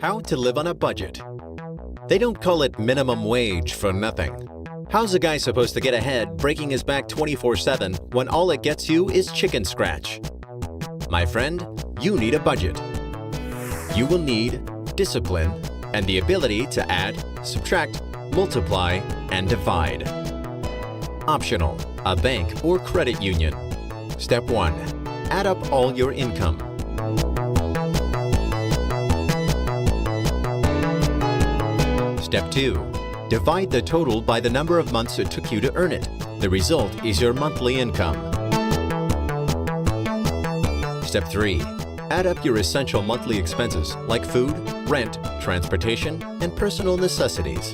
How to live on a budget. They don't call it minimum wage for nothing. How's a guy supposed to get ahead breaking his back 24/7 when all it gets you is chicken scratch? My friend, you need a budget. You will need discipline and the ability to add, subtract, multiply, and divide. Optional, a bank or credit union. Step 1. Add up all your income. Step 2. Divide the total by the number of months it took you to earn it. The result is your monthly income. Step 3. Add up your essential monthly expenses like food, rent, transportation, and personal necessities.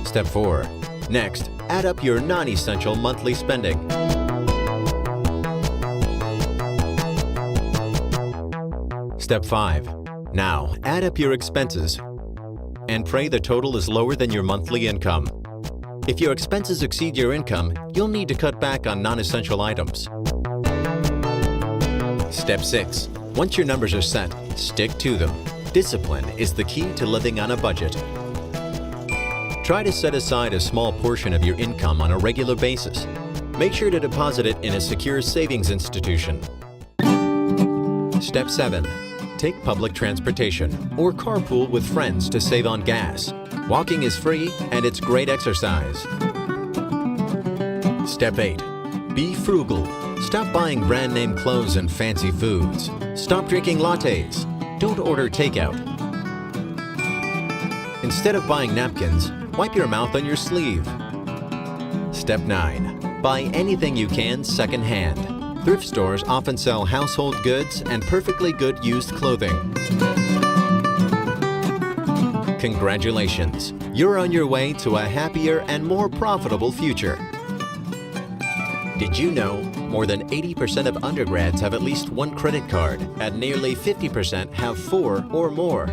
Step 4. Next, add up your non-essential monthly spending. Step 5. Now, add up your expenses and pray the total is lower than your monthly income. If your expenses exceed your income, you'll need to cut back on non-essential items. Step 6. Once your numbers are set, stick to them. Discipline is the key to living on a budget. Try to set aside a small portion of your income on a regular basis. Make sure to deposit it in a secure savings institution. Step 7. Take public transportation or carpool with friends to save on gas. Walking is free and it's great exercise. Step 8. Be frugal. Stop buying brand name clothes and fancy foods. Stop drinking lattes. Don't order takeout. Instead of buying napkins, wipe your mouth on your sleeve. Step 9. Buy anything you can secondhand. Thrift stores often sell household goods and perfectly good used clothing. Congratulations! You're on your way to a happier and more profitable future. Did you know more than 80% of undergrads have at least one credit card, and nearly 50% have 4 or more?